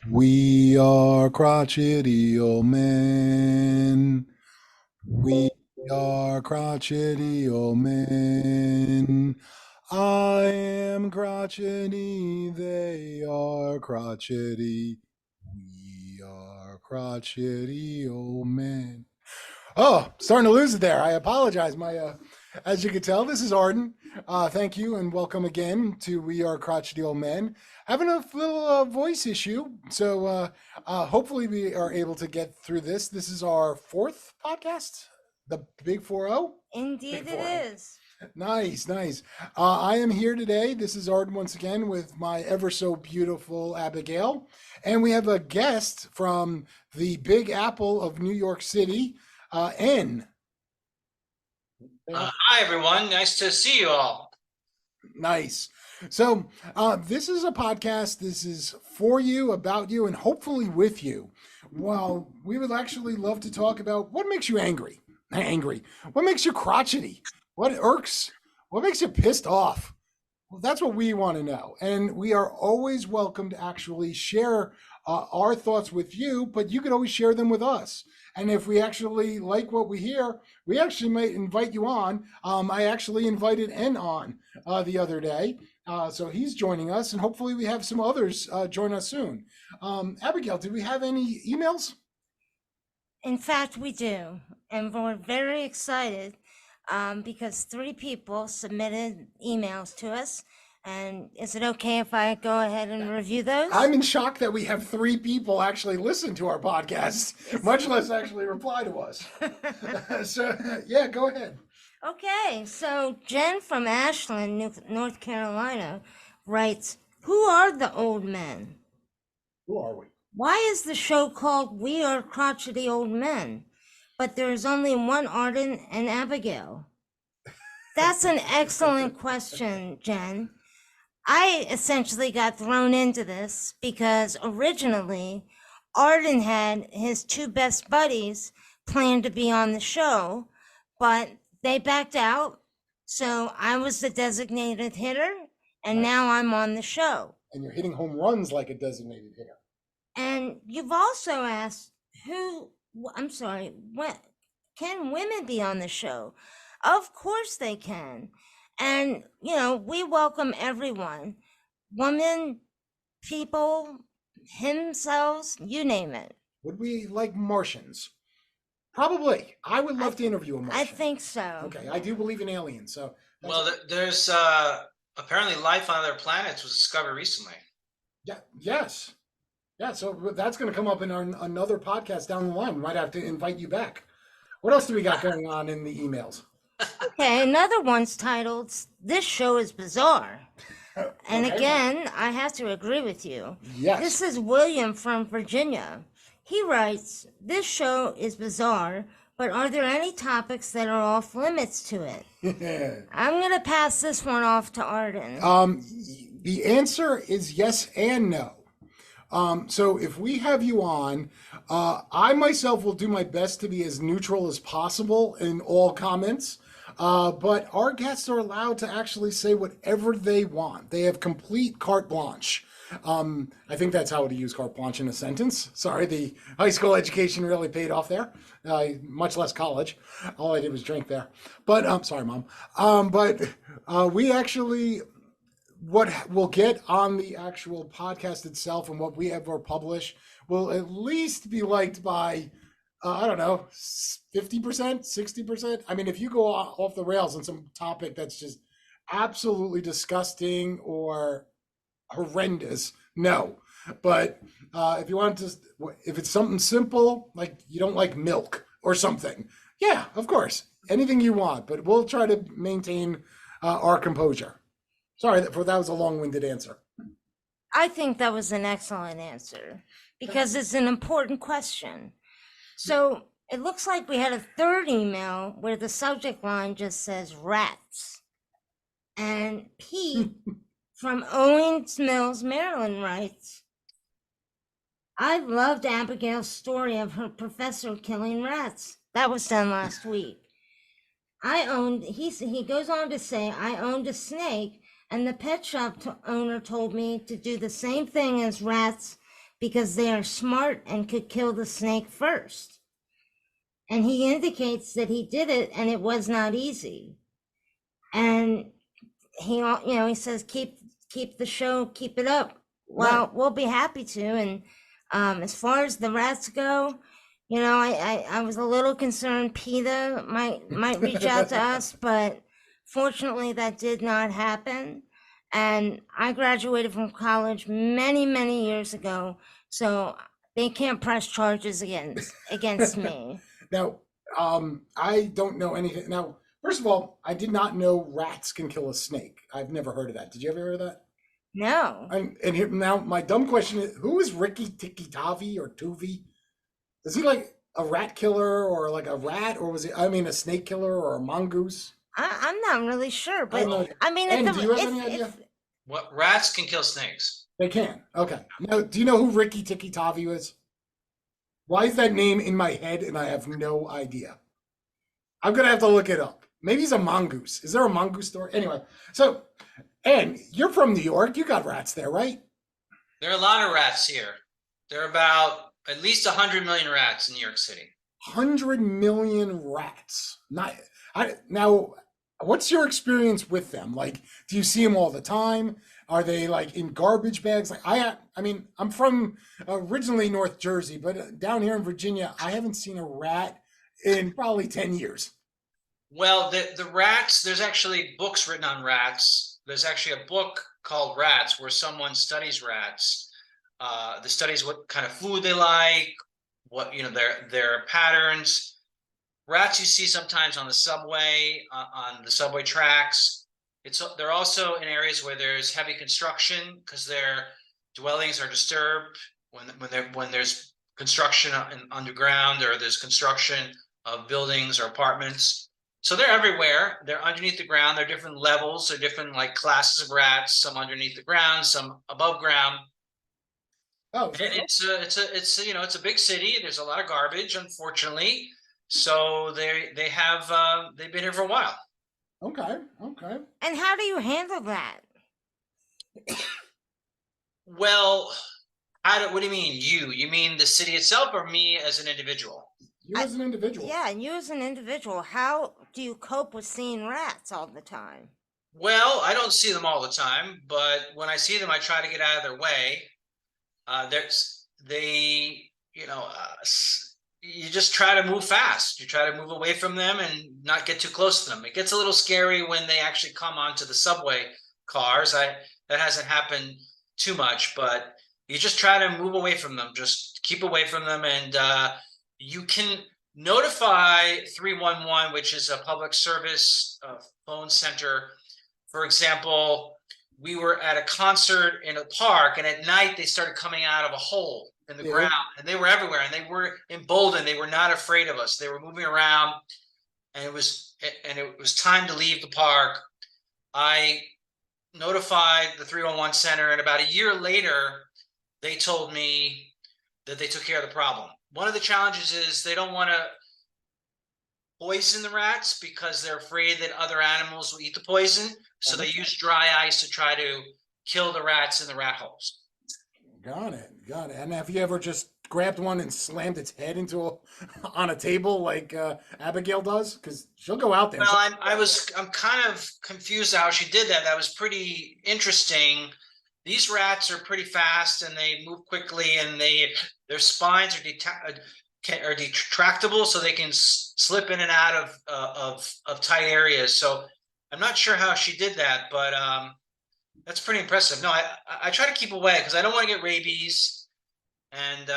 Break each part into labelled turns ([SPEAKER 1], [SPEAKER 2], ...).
[SPEAKER 1] We are crotchety old men. We are crotchety old men. I am crotchety, they are crotchety. We are crotchety old men. Oh, starting to lose it there. I apologize. As you can tell, this is Arden. Thank you and welcome again to We Are Crotchety Old Men. Having a little voice issue, so hopefully we are able to get through this. This is our fourth podcast, the Big 4-0.
[SPEAKER 2] Indeed,
[SPEAKER 1] Big
[SPEAKER 2] it
[SPEAKER 1] 4-0.
[SPEAKER 2] is.
[SPEAKER 1] Nice, nice. I am here today. This is Arden once again with my ever so beautiful Abigail, and we have a guest from the Big Apple of New York City, N.
[SPEAKER 3] Hi, everyone. Nice to see you all.
[SPEAKER 1] Nice. So, this is a podcast. This is for you, about you, and hopefully with you. Well, we would actually love to talk about what makes you angry. Angry. What makes you crotchety? What irks? What makes you pissed off? Well, that's what we want to know. And we are always welcome to actually share our thoughts with you, but you can always share them with us. And if we actually like what we hear, we actually might invite you on. I actually invited N on the other day. So he's joining us, and hopefully we have some others join us soon. Abigail, did we have any emails?
[SPEAKER 2] In fact, we do. And we're very excited because 3 people submitted emails to us. And is it okay if I go ahead and review those?
[SPEAKER 1] I'm in shock that we have 3 people actually listen to our podcast, much less actually reply to us. So, yeah, go ahead.
[SPEAKER 2] Okay, so Jen from Ashland, North Carolina, writes, "Who are the old men?
[SPEAKER 1] Who are we?
[SPEAKER 2] Why is the show called We Are Crotchety Old Men, but there's only one Arden and Abigail?" That's an excellent question, Jen. I essentially got thrown into this because originally Arden had his 2 best buddies planned to be on the show, but they backed out. So I was the designated hitter, and now I'm on the show.
[SPEAKER 1] And you're hitting home runs like a designated hitter.
[SPEAKER 2] And you've also asked what can women be on the show? Of course they can. And, we welcome everyone, women, people, themselves, you name it.
[SPEAKER 1] Would we like Martians? Probably. I would love to interview a Martian.
[SPEAKER 2] I think so.
[SPEAKER 1] Okay, I do believe in aliens, so.
[SPEAKER 3] Well, there's apparently life on other planets was discovered recently.
[SPEAKER 1] Yeah, yes. Yeah, so that's going to come up in another podcast down the line. We might have to invite you back. What else do we got going on in the emails?
[SPEAKER 2] Okay, another one's titled, "This Show is Bizarre." And
[SPEAKER 1] Okay.
[SPEAKER 2] again, I have to agree with you.
[SPEAKER 1] Yes.
[SPEAKER 2] This is William from Virginia. He writes, "This show is bizarre, but are there any topics that are off limits to it?" I'm going to pass this one off to Arden.
[SPEAKER 1] The answer is yes and no. So if we have you on, I myself will do my best to be as neutral as possible in all comments. But our guests are allowed to actually say whatever they want. They have complete carte blanche. I think that's how to use carte blanche in a sentence. Sorry, the high school education really paid off there. Much less college. All I did was drink there. But sorry, Mom. We actually, what we'll get on the actual podcast itself and what we ever publish will at least be liked by, I don't know, 50%, 60%. I mean, if you go off the rails on some topic that's just absolutely disgusting or horrendous, no. But if you want to, if it's something simple, like you don't like milk or something, yeah, of course, anything you want, but we'll try to maintain our composure. Sorry, that was a long-winded answer.
[SPEAKER 2] I think that was an excellent answer because it's an important question. So it looks like we had a third email where the subject line just says rats. And Pete from Owings Mills, Maryland writes, "I loved Abigail's story of her professor killing rats. That was done last week. He goes on to say, I owned a snake and the pet shop owner told me to do the same thing as rats because they are smart and could kill the snake first. And he indicates that he did it and it was not easy. And he says, keep the show, keep it up. Well,
[SPEAKER 1] Right.
[SPEAKER 2] we'll be happy to. And as far as the rats go, I was a little concerned PETA might reach out to us, but fortunately that did not happen. And I graduated from college many, many years ago, so they can't press charges against me.
[SPEAKER 1] Now, I don't know anything. Now, first of all, I did not know rats can kill a snake. I've never heard of that. Did you ever hear of that?
[SPEAKER 2] No.
[SPEAKER 1] And here, now, my dumb question is, who is Ricky Tikki Tavi or Tuvi? Is he like a rat killer or like a rat, or was he? I mean, a snake killer or a mongoose?
[SPEAKER 2] I'm not really sure,
[SPEAKER 1] I
[SPEAKER 2] but
[SPEAKER 1] don't know.
[SPEAKER 2] I mean,
[SPEAKER 1] And do you have any idea?
[SPEAKER 2] if
[SPEAKER 3] What rats can kill snakes?
[SPEAKER 1] They can. Okay. Now, do you know who Ricky Tikki Tavi is? Why is that name in my head and I have no idea? I'm gonna have to look it up. Maybe he's a mongoose. Is there a mongoose story? Anyway, so, and you're from New York. You got rats there, right?
[SPEAKER 3] There are a lot of rats here. There are about at least 100 million rats in New York City.
[SPEAKER 1] 100 million rats. Now, what's your experience with them? Like, do you see them all the time? Are they like in garbage bags? Like I mean, I'm from originally North Jersey, but down here in Virginia, I haven't seen a rat in probably 10 years.
[SPEAKER 3] Well, the rats, there's actually books written on rats. There's actually a book called Rats where someone studies rats. They studies what kind of food they like, what their patterns. Rats you see sometimes on the subway, on the subway tracks. They're also in areas where there's heavy construction because their dwellings are disturbed when there's construction underground, or there's construction of buildings or apartments. So they're everywhere. They're underneath the ground. They're different levels. They're different like classes of rats. Some underneath the ground, some above ground.
[SPEAKER 1] Oh,
[SPEAKER 3] It's a big city. There's a lot of garbage, unfortunately. So they've been here for a while.
[SPEAKER 1] okay, okay.
[SPEAKER 2] and how do you handle that?
[SPEAKER 3] Well, what do you mean you? You mean the city itself or me as an individual?
[SPEAKER 1] You as an individual.
[SPEAKER 2] Yeah, and you as an individual, how do you cope with seeing rats all the time?
[SPEAKER 3] Well, I don't see them all the time, but when I see them, I try to get out of their way. You just try to move fast. You try to move away from them and not get too close to them. It gets a little scary when they actually come onto the subway cars. That hasn't happened too much, but you just try to move away from them. Just keep away from them, and you can notify 311, which is a public service phone center. For example, we were at a concert in a park, and at night they started coming out of a hole in the ground, and they were everywhere, and they were emboldened. They were not afraid of us. They were moving around, and it was time to leave the park. I notified the 311 center, and about a year later, they told me that they took care of the problem. One of the challenges is they don't want to poison the rats because they're afraid that other animals will eat the poison. So they use dry ice to try to kill the rats in the rat holes.
[SPEAKER 1] Got it. And have you ever just grabbed one and slammed its head on a table like Abigail does? Because she'll go out there.
[SPEAKER 3] Well, I'm kind of confused how she did that. That was pretty interesting. These rats are pretty fast and they move quickly, and their spines are retractable, so they can slip in and out of tight areas. So I'm not sure how she did that, but that's pretty impressive. No, I try to keep away because I don't want to get rabies. And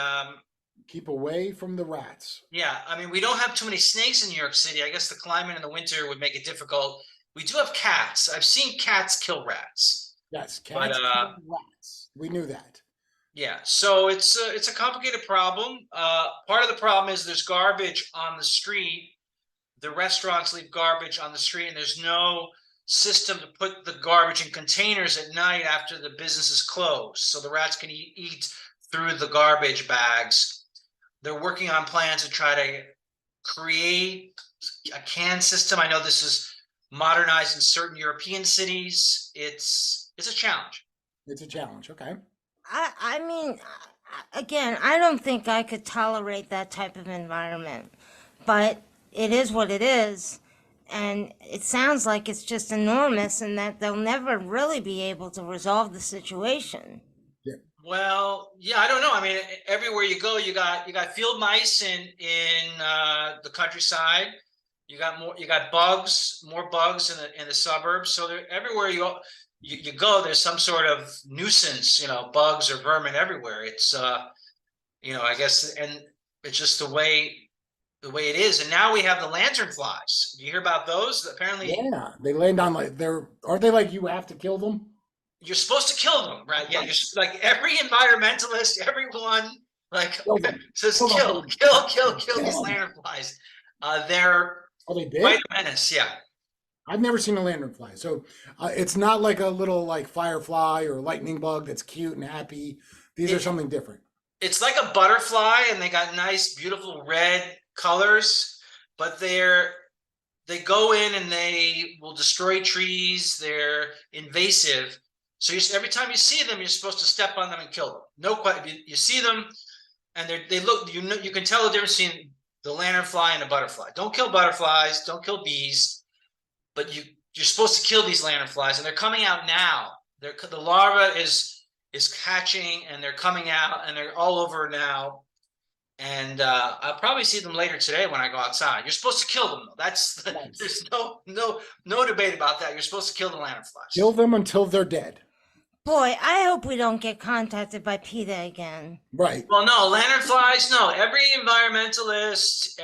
[SPEAKER 1] keep away from the rats.
[SPEAKER 3] Yeah, I mean, we don't have too many snakes in New York City. I guess the climate in the winter would make it difficult. We do have cats. I've seen cats kill rats.
[SPEAKER 1] Yes, cats kill rats. We knew that.
[SPEAKER 3] Yeah, so it's a complicated problem. Part of the problem is there's garbage on the street. The restaurants leave garbage on the street, and there's no system to put the garbage in containers at night after the business is closed, so the rats can eat through the garbage bags. They're working on plans to try to create a can system. I know this is modernized in certain European cities. It's a challenge.
[SPEAKER 1] It's a challenge. Okay.
[SPEAKER 2] I mean, Again, I don't think I could tolerate that type of environment, but it is what it is. And it sounds like it's just enormous and that they'll never really be able to resolve the situation.
[SPEAKER 3] Well, yeah, I don't know. I mean, everywhere you go, you got field mice in the countryside. You got bugs, more bugs in the suburbs. So everywhere you go, there's some sort of nuisance, bugs or vermin everywhere. It's I guess, and it's just the way it is. And now we have the lantern flies. Do you hear about those? Apparently,
[SPEAKER 1] Yeah, they land on like aren't they like you have to kill them?
[SPEAKER 3] you're supposed to kill them, right? Yeah, like every environmentalist, everyone like
[SPEAKER 1] Kill them.
[SPEAKER 3] says
[SPEAKER 1] Kill
[SPEAKER 3] kill,
[SPEAKER 1] them.
[SPEAKER 3] kill
[SPEAKER 1] Kill
[SPEAKER 3] these
[SPEAKER 1] them.
[SPEAKER 3] lanternflies. They're
[SPEAKER 1] Are they
[SPEAKER 3] quite
[SPEAKER 1] big?
[SPEAKER 3] a menace. Yeah,
[SPEAKER 1] I've never seen a lanternfly, so it's not like a little like firefly or lightning bug that's cute and happy. These are
[SPEAKER 3] it,
[SPEAKER 1] something different.
[SPEAKER 3] it's like a butterfly, and they got nice, beautiful red colors, but they go in and they will destroy trees. They're invasive. So every time you see them, you're supposed to step on them and kill them. No question. You see them, and they look. You can tell the difference between the lanternfly and a butterfly. Don't kill butterflies. Don't kill bees. But you're supposed to kill these lanternflies, and they're coming out now. The larva is hatching, and they're coming out, and they're all over now. And I'll probably see them later today when I go outside. You're supposed to kill them, though.
[SPEAKER 1] Nice.
[SPEAKER 3] There's no debate about that. You're supposed to kill the lanternflies.
[SPEAKER 1] Kill them until they're dead.
[SPEAKER 2] Boy, I hope we don't get contacted by PETA again.
[SPEAKER 1] Right.
[SPEAKER 3] Well, no, lanternflies. No, every environmentalist,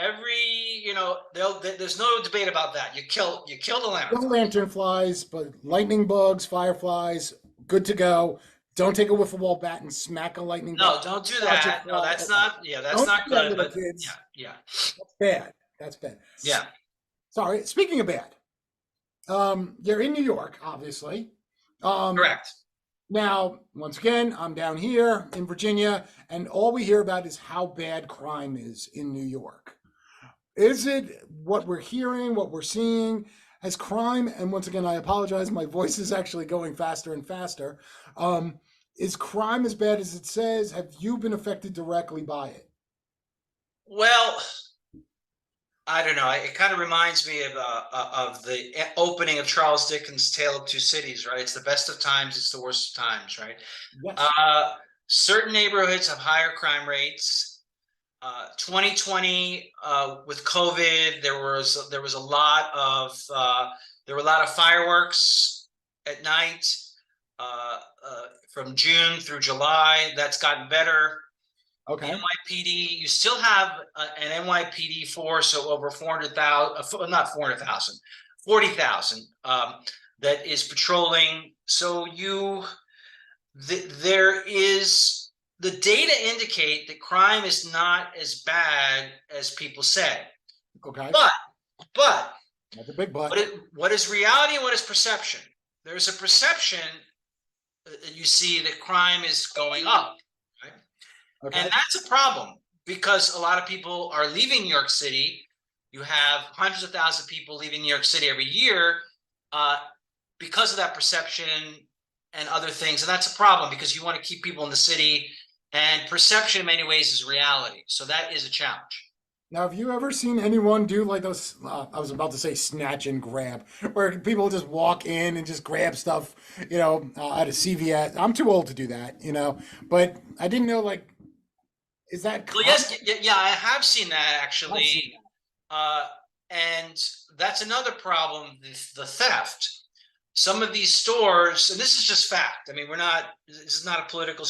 [SPEAKER 3] there's no debate about that. You kill the
[SPEAKER 1] No
[SPEAKER 3] lanternflies.
[SPEAKER 1] lanternflies, but lightning bugs, fireflies, good to go. Don't take a wiffle ball bat and smack a lightning
[SPEAKER 3] No,
[SPEAKER 1] bug.
[SPEAKER 3] don't do
[SPEAKER 1] Watch
[SPEAKER 3] that.
[SPEAKER 1] it
[SPEAKER 3] No,
[SPEAKER 1] fly.
[SPEAKER 3] that's not. Yeah, that's
[SPEAKER 1] Don't
[SPEAKER 3] not
[SPEAKER 1] do that,
[SPEAKER 3] good.
[SPEAKER 1] little
[SPEAKER 3] But
[SPEAKER 1] kids.
[SPEAKER 3] yeah.
[SPEAKER 1] That's bad. That's bad.
[SPEAKER 3] Yeah.
[SPEAKER 1] Sorry. Speaking of bad, you're in New York, obviously.
[SPEAKER 3] Correct.
[SPEAKER 1] Now, once again, I'm down here in Virginia, and all we hear about is how bad crime is in New York. Is it what we're hearing, what we're seeing? Has crime, and once again, I apologize, my voice is actually going faster and faster. Is crime as bad as it says? Have you been affected directly by it?
[SPEAKER 3] Well, I don't know. It kind of reminds me of the opening of Charles Dickens' Tale of Two Cities, right? It's the best of times, it's the worst of times, right?
[SPEAKER 1] Yes.
[SPEAKER 3] Certain neighborhoods have higher crime rates. 2020, with COVID, there was a lot of fireworks at night from June through July. That's gotten better.
[SPEAKER 1] Okay.
[SPEAKER 3] NYPD, you still have an NYPD force of over 400,000, not 400,000, 40,000 that is patrolling. So there is, the data indicate that crime is not as bad as people say.
[SPEAKER 1] Okay.
[SPEAKER 3] But
[SPEAKER 1] That's a big but.
[SPEAKER 3] what is reality and what is perception? There's a perception that you see that crime is going up.
[SPEAKER 1] Okay.
[SPEAKER 3] And that's a problem because a lot of people are leaving New York City. You have hundreds of thousands of people leaving New York City every year because of that perception and other things. And that's a problem because you want to keep people in the city, and perception in many ways is reality. So that is a challenge.
[SPEAKER 1] Now, have you ever seen anyone do like those, I was about to say snatch and grab, where people just walk in and just grab stuff, at a CVS? I'm too old to do that, but I didn't know, like, is that
[SPEAKER 3] Well, yes, yeah, I have seen that actually. And that's another problem, the theft. Some of these stores, and this is just fact. I mean, this is not a political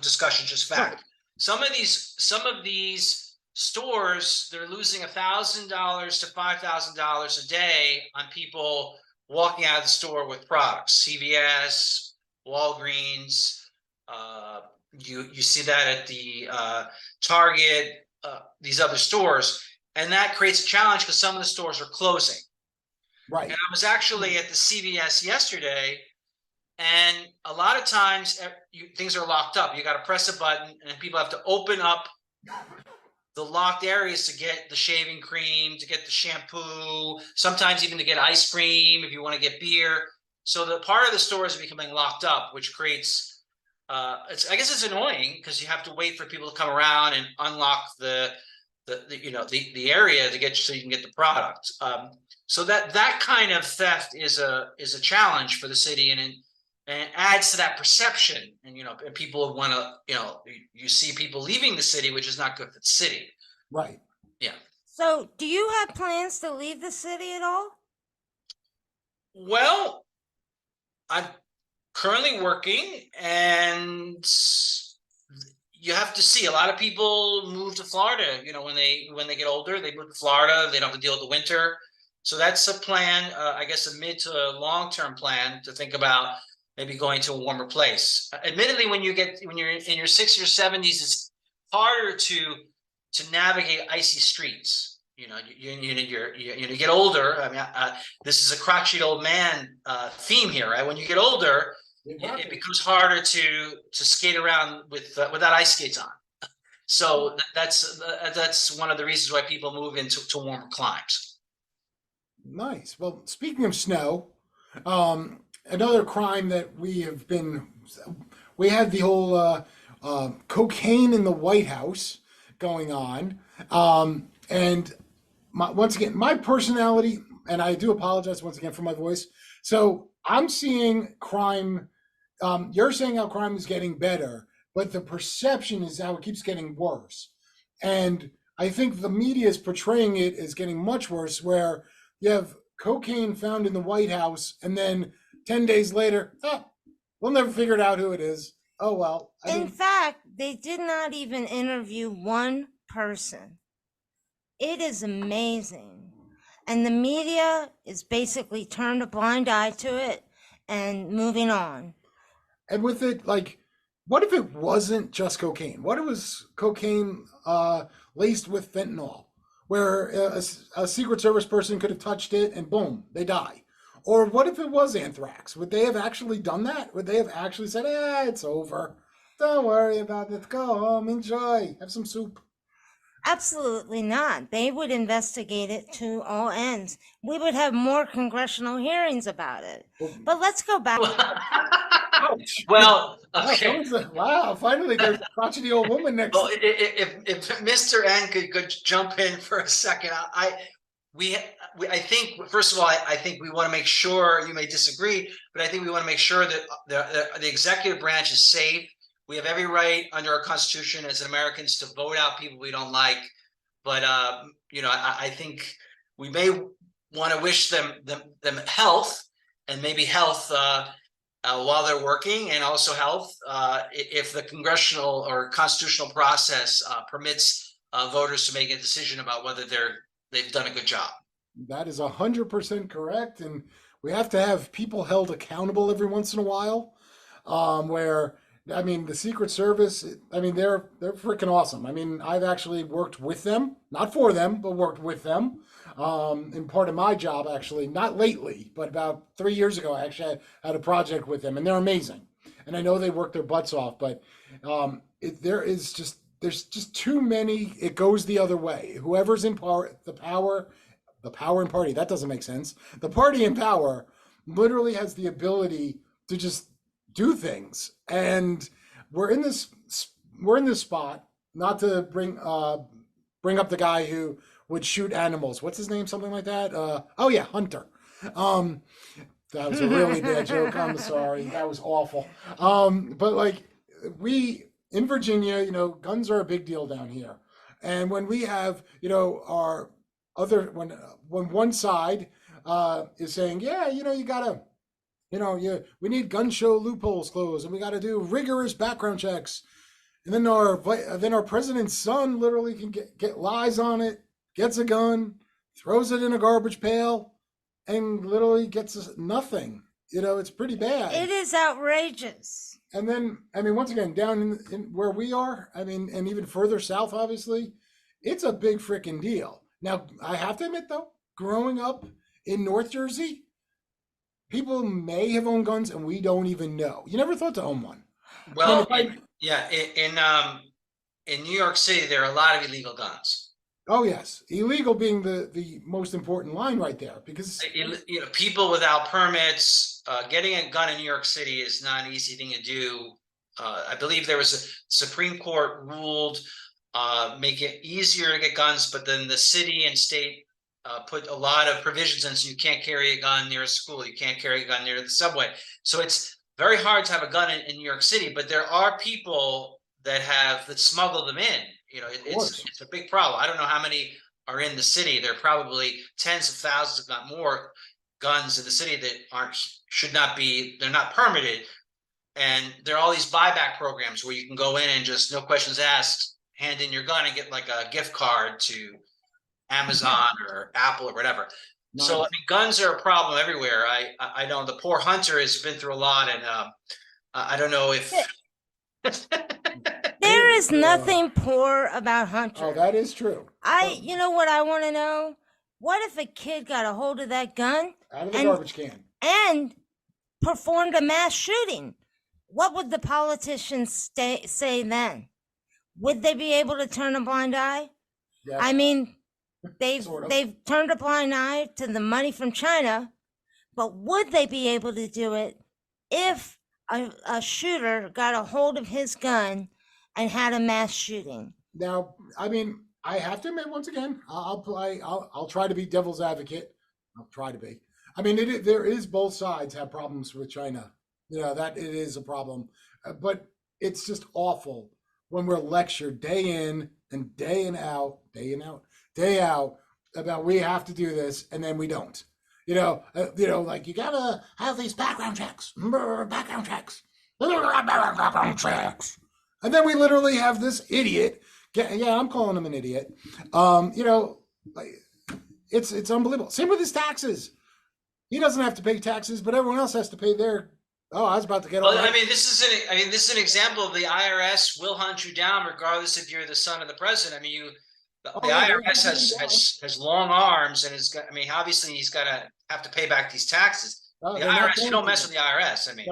[SPEAKER 3] discussion, just fact.
[SPEAKER 1] Right.
[SPEAKER 3] Some of these stores, they're losing $1,000 to $5,000 a day on people walking out of the store with products. CVS, Walgreens, you see that at the Target, these other stores, and that creates a challenge because some of the stores are closing.
[SPEAKER 1] Right.
[SPEAKER 3] And I was actually at the CVS yesterday, and a lot of times things are locked up. You got to press a button, and people have to open up the locked areas to get the shaving cream, to get the shampoo, sometimes even to get ice cream if you want to get beer. So the part of the store is becoming locked up, which creates I guess it's annoying because you have to wait for people to come around and unlock the area to get so you can get the product. So that kind of theft is a challenge for the city, and it adds to that perception. And and people want to, you see people leaving the city, which is not good for the city.
[SPEAKER 1] Right.
[SPEAKER 3] Yeah.
[SPEAKER 2] So, do you have plans to leave the city at all?
[SPEAKER 3] Well, I'm currently working, and you have to see. A lot of people move to Florida. When they get older, they move to Florida. They don't have to deal with the winter. So that's a plan. I guess a mid to long-term plan to think about maybe going to a warmer place. Admittedly, when you're in your 60s or 70s, it's harder to navigate icy streets. You get older. I mean, this is a crotchety old man theme here, right? When you get older, it becomes harder to skate around without ice skates on. So that's one of the reasons why people move into warmer climes.
[SPEAKER 1] Nice. Well, speaking of snow, another crime that we had the whole cocaine in the White House going on. And once again, my personality, and I do apologize once again for my voice. So I'm seeing crime. You're saying how crime is getting better, but the perception is how it keeps getting worse. And I think the media is portraying it as getting much worse, where you have cocaine found in the White House, and then 10 days later, we'll never figure out who it is. Oh, well.
[SPEAKER 2] In fact, they did not even interview one person. It is amazing. And the media is basically turned a blind eye to it and moving on.
[SPEAKER 1] And with it, what if it wasn't just cocaine? What if it was cocaine laced with fentanyl, where a Secret Service person could have touched it and boom, they die? Or what if it was anthrax? Would they have actually done that? Would they have actually said, it's over. Don't worry about it. Go home, enjoy, have some soup.
[SPEAKER 2] Absolutely not. They would investigate it to all ends. We would have more congressional hearings about it. But let's go back.
[SPEAKER 3] Well, okay.
[SPEAKER 1] Wow, finally there's a crotchety old woman next.
[SPEAKER 3] Well, if Mr. N could jump in for a second, I think, first of all, I think we want to make sure, you may disagree, but I think we want to make sure that the executive branch is safe. We have every right under our Constitution as Americans to vote out people we don't like. But, I think we may want to wish them health, and maybe health while they're working, and also health if the congressional or constitutional process permits voters to make a decision about whether they've done a good job.
[SPEAKER 1] That is 100% correct. And we have to have people held accountable every once in a while, where, the Secret Service, they're freaking awesome. I've actually worked with them, not for them, but worked with them. In part of my job, actually, not lately, but about 3 years ago, I actually had a project with them, and they're amazing. And I know they work their butts off, but there's just too many. It goes the other way. Whoever's in power, the power and party, that doesn't make sense. The party in power literally has the ability to just do things. And we're in this spot, not to bring up the guy who would shoot animals. What's his name? Something like that. Hunter. That was a really bad joke. I'm sorry. That was awful. But we in Virginia, guns are a big deal down here. And when we have, our other, when one side is saying, you gotta, we need gun show loopholes closed, and we got to do rigorous background checks. And then our president's son literally can get lies on it, gets a gun, throws it in a garbage pail, and literally gets nothing. It's pretty bad.
[SPEAKER 2] It is outrageous.
[SPEAKER 1] And then, once again, down in where we are, and even further south, obviously, it's a big freaking deal. Now, I have to admit, though, growing up in North Jersey, people may have owned guns and we don't even know. You never thought to own one.
[SPEAKER 3] Well, in New York City, there are a lot of illegal guns.
[SPEAKER 1] Oh yes, illegal being the most important line right there, because
[SPEAKER 3] people without permits, getting a gun in New York City is not an easy thing to do. I believe there was a Supreme Court ruled make it easier to get guns, but then the city and state put a lot of provisions in, so you can't carry a gun near a school, you can't carry a gun near the subway. So it's very hard to have a gun in New York City, but there are people that smuggle them in. You know, it's a big problem. I don't know how many are in the city. There are probably tens of thousands, if not more, guns in the city that should not be, they're not permitted. And there are all these buyback programs where you can go in and just no questions asked, hand in your gun and get like a gift card to Amazon or Apple or whatever. Nice. So I mean, guns are a problem everywhere. I know the poor Hunter has been through a lot, and I don't know if
[SPEAKER 2] there is nothing poor about Hunter.
[SPEAKER 1] Oh, that is true.
[SPEAKER 2] You know what I want to know? What if a kid got a hold of that gun
[SPEAKER 1] out of the garbage can
[SPEAKER 2] and performed a mass shooting? What would the politicians say then? Would they be able to turn a blind eye? Yes. I mean, they've turned a blind eye to the money from China, but would they be able to do it if a shooter got a hold of his gun and had a mass shooting?
[SPEAKER 1] Now, I mean, I have to admit, once again, I'll try to be devil's advocate. I'll try to be. I mean, there is both sides have problems with China. You know, that it is a problem, but it's just awful when we're lectured day in and day out about we have to do this, and then we don't. You know, like you gotta have these background checks, and then we literally have this idiot. Yeah, I'm calling him an idiot. You know, like it's unbelievable. Same with his taxes. He doesn't have to pay taxes, but everyone else has to pay their. Oh, I was about to get on.
[SPEAKER 3] Well, I mean, this is an example of the IRS will hunt you down regardless if you're the son of the president. I mean, the IRS has long arms and is. I mean, obviously he's got to have to pay back these taxes. The IRS, you don't mess with the IRS. I mean,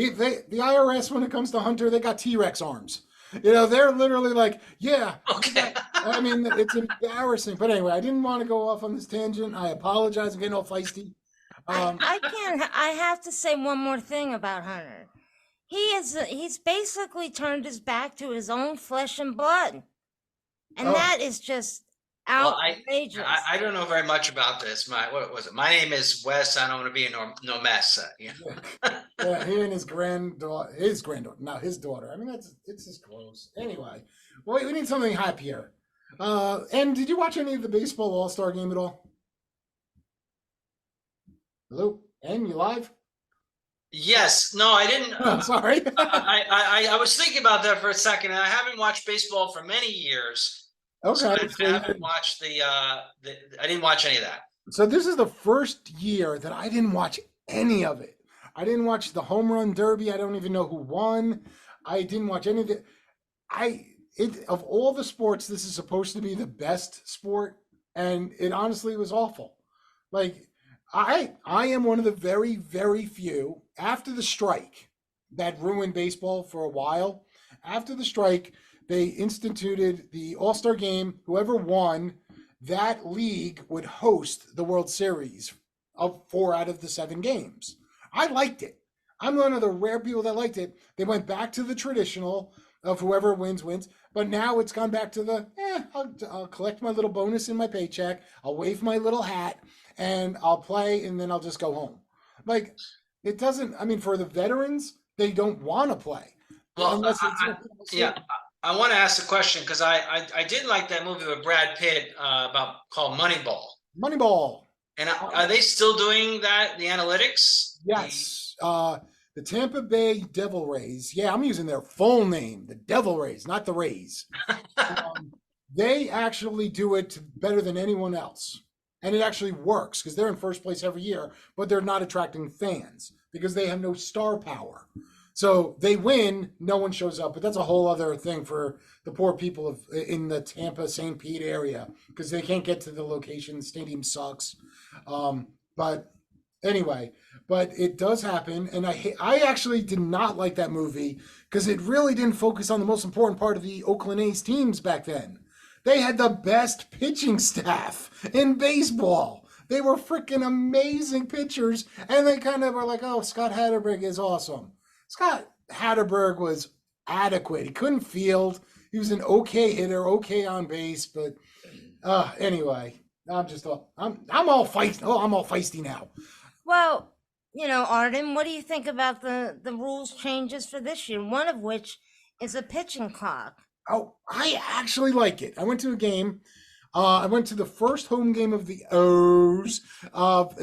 [SPEAKER 1] the IRS, when it comes to Hunter, they got T-Rex arms. You know, they're literally like, yeah.
[SPEAKER 3] Okay.
[SPEAKER 1] I mean, it's embarrassing. But anyway, I didn't want to go off on this tangent. I apologize. I'm getting all feisty.
[SPEAKER 2] I have to say one more thing about Hunter. He's basically turned his back to his own flesh and blood. And that is just outrageous.
[SPEAKER 3] Well, I don't know very much about this. What was it? My name is Wes. I don't want to be no mess. You know?
[SPEAKER 1] Yeah, he and his daughter. I mean, it's just gross. Anyway, well, we need something happier. And did you watch any of the baseball All-Star game at all? Hello, and you live?
[SPEAKER 3] Yes. No, I didn't.
[SPEAKER 1] I'm sorry.
[SPEAKER 3] I was thinking about that for a second. I haven't watched baseball for many years.
[SPEAKER 1] Okay.
[SPEAKER 3] So I haven't watched I didn't watch any of that.
[SPEAKER 1] So this is the first year that I didn't watch any of it. I didn't watch the home run derby. I don't even know who won. I didn't watch any of it. Of all the sports, this is supposed to be the best sport, and it honestly was awful. Like, I am one of the very, very few after the strike that ruined baseball for a while. After the strike, they instituted the All-Star game. Whoever won that league would host the World Series of 4 out of the 7 games. I liked it. I'm one of the rare people that liked it. They went back to the traditional of whoever wins. But now it's gone back to the, I'll collect my little bonus in my paycheck. I'll wave my little hat. And I'll play, and then I'll just go home. Like, it doesn't. I mean, for the veterans, they don't want to play.
[SPEAKER 3] Well, I want to ask a question because I did like that movie with Brad Pitt called Moneyball.
[SPEAKER 1] Moneyball.
[SPEAKER 3] And are they still doing that? The analytics?
[SPEAKER 1] Yes. The Tampa Bay Devil Rays. Yeah, I'm using their full name, the Devil Rays, not the Rays. They actually do it better than anyone else. And it actually works because they're in first place every year, but they're not attracting fans because they have no star power. So they win, no one shows up. But that's a whole other thing for the poor people in the Tampa, St. Pete area because they can't get to the location. The stadium sucks. But anyway, but it does happen. And I actually did not like that movie because it really didn't focus on the most important part of the Oakland A's teams back then. They had the best pitching staff in baseball. They were freaking amazing pitchers, and they kind of were like, oh, Scott Hatteberg is awesome. Scott Hatterberg was adequate. He couldn't field. He was an okay hitter, okay on base, but anyway, I'm all feisty. Oh, I'm all feisty now.
[SPEAKER 2] Well, Arden, what do you think about the rules changes for this year? One of which is a pitching clock.
[SPEAKER 1] Oh, I actually like it. I went to a game. I went to the first home game of the O's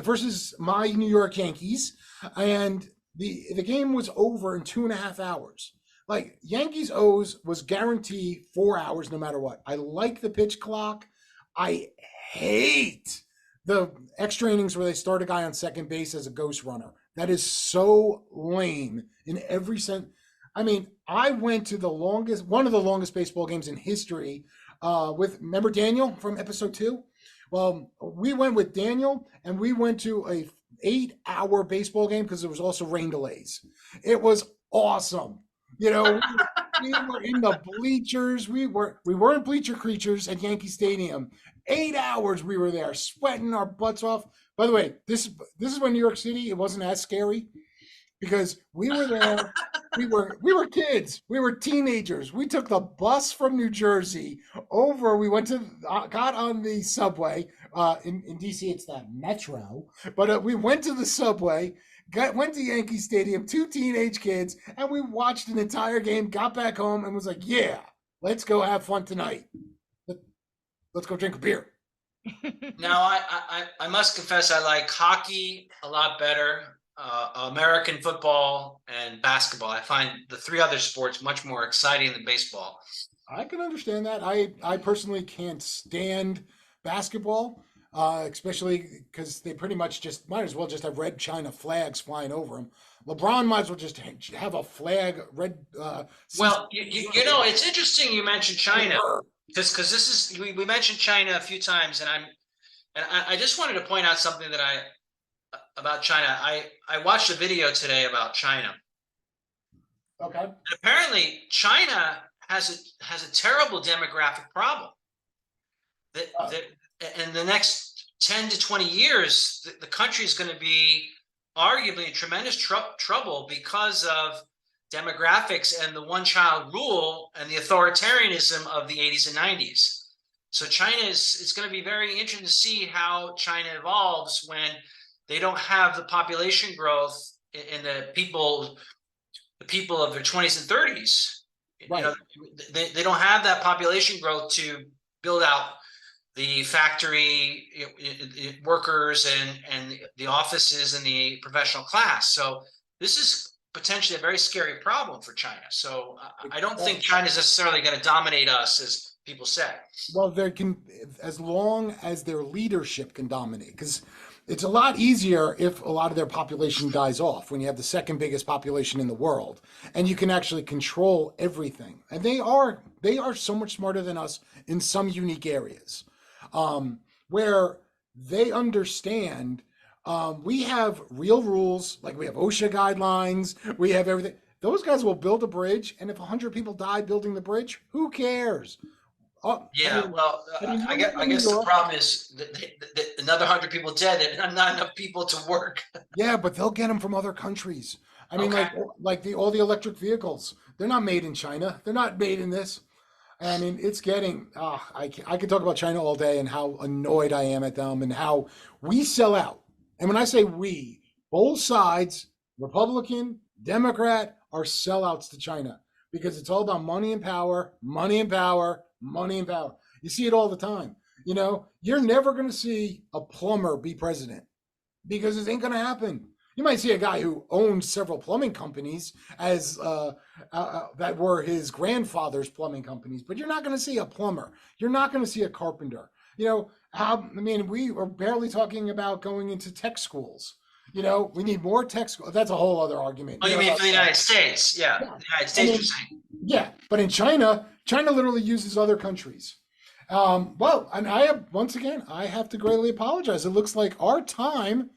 [SPEAKER 1] versus my New York Yankees, and the game was over in 2.5 hours. Like Yankees O's was guaranteed 4 hours no matter what. I like the pitch clock. I hate the extra innings where they start a guy on second base as a ghost runner. That is so lame in every sense. I mean, I went to one of the longest baseball games in history remember Daniel from episode 2? Well, we went with Daniel and we went to a 8-hour baseball game because there was also rain delays. It was awesome. We were in the bleachers. We weren't bleacher creatures at Yankee Stadium. 8 hours we were there, sweating our butts off. By the way, this is when New York City, it wasn't as scary because we were there. we were kids. We were teenagers. We took the bus from New Jersey over. We got on the subway. In DC, it's the Metro. But we went to the subway. Went to Yankee Stadium, 2 teenage kids, and we watched an entire game, got back home, and was like, yeah, let's go have fun tonight. Let's go drink a beer.
[SPEAKER 3] Now, I must confess I like hockey a lot better, American football and basketball. I find the 3 other sports much more exciting than baseball.
[SPEAKER 1] I can understand that. I personally can't stand basketball. Especially because they pretty much might as well just have red China flags flying over them. LeBron might as well just have a flag red.
[SPEAKER 3] Well, it's interesting you mentioned China because this is we mentioned China a few times, and I just wanted to point out something about China. I watched a video today about China.
[SPEAKER 1] Okay.
[SPEAKER 3] And apparently, China has a terrible demographic problem. That in the next 10 to 20 years, the country is going to be arguably in tremendous trouble because of demographics and the one-child rule and the authoritarianism of the 80s and 90s. So China it's going to be very interesting to see how China evolves when they don't have the population growth in the people of their 20s and 30s.
[SPEAKER 1] Right.
[SPEAKER 3] They don't have that population growth to build out the factory workers and the offices and the professional class. So this is potentially a very scary problem for China. So I don't think China is necessarily going to dominate us, as people say.
[SPEAKER 1] Well, as long as their leadership can dominate, because it's a lot easier if a lot of their population dies off when you have the second biggest population in the world and you can actually control everything. And they are so much smarter than us in some unique areas. Where they understand we have real rules, like we have OSHA guidelines, we have everything. Those guys will build a bridge, and if 100 people die building the bridge, who cares?
[SPEAKER 3] I guess the problem is that another 100 people dead and not enough people to work.
[SPEAKER 1] Yeah, but they'll get them from other countries. I mean, okay. all the electric vehicles, they're not made in China. They're not made in this. I mean, it's getting, I could talk about China all day and how annoyed I am at them and how we sell out. And when I say we, both sides, Republican, Democrat, are sellouts to China because it's all about money and power, money and power, money and power. You see it all the time. You're never going to see a plumber be president because it ain't going to happen. You might see a guy who owns several plumbing companies as that were his grandfather's plumbing companies, but you're not going to see a plumber. You're not going to see a carpenter. We are barely talking about going into tech schools. We need more tech schools. That's a whole other argument.
[SPEAKER 3] Oh, you mean for the United States? Yeah. The United States, you're saying.
[SPEAKER 1] Yeah, but in China literally uses other countries. And I have to greatly apologize. It looks like our time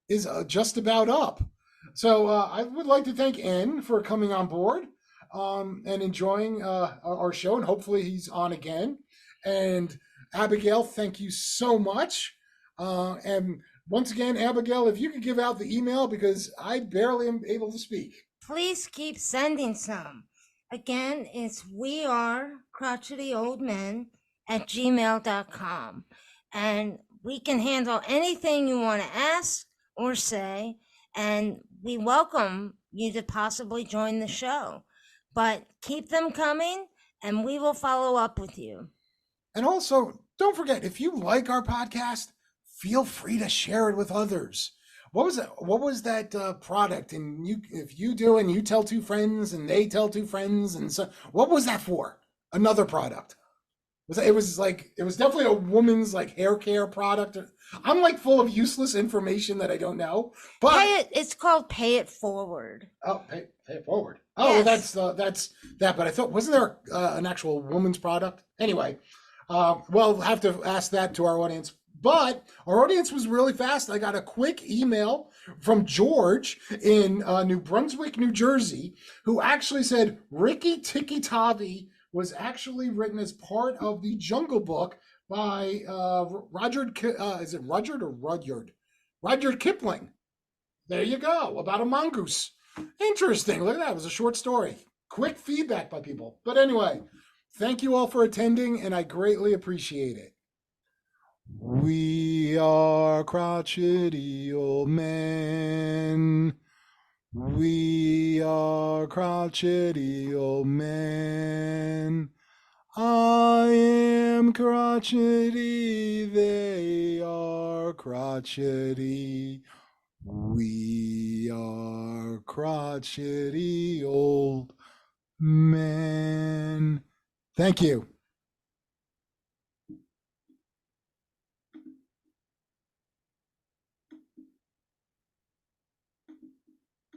[SPEAKER 1] is just about up. So I would like to thank N for coming on board and enjoying our show, and hopefully he's on again. And Abigail, thank you so much. And once again, Abigail, if you could give out the email, because I barely am able to speak.
[SPEAKER 2] please keep sending some. Again, it's we are crotchety old men at gmail.com. And we can handle anything you want to ask or say. And we welcome you to possibly join the show. But keep them coming and we will follow up with you.
[SPEAKER 1] And also, don't forget, if you like our podcast, feel free to share it with others. What was that? What was that product? And if you do, and you tell two friends, and they tell two friends, and so, what was that for? Another product. It was definitely a woman's like hair care product. I'm like full of useless information that I don't know. But
[SPEAKER 2] it's called Pay It Forward.
[SPEAKER 1] Oh, pay it forward. Oh, yes. That's that. But I thought, wasn't there an actual woman's product? Anyway, we'll have to ask that to our audience. But our audience was really fast. I got a quick email from George in New Brunswick, New Jersey, who actually said Rikki Tikki Tavi was actually written as part of the Jungle Book by Rudyard. Is it Rudyard or Rudyard? Rudyard Kipling. There you go, about a mongoose. Interesting. Look at that. It was a short story. Quick feedback by people. But anyway, thank you all for attending, and I greatly appreciate it. We are crotchety old men. We are crotchety old men. I am crotchety, they are crotchety. We are crotchety old men. Thank you.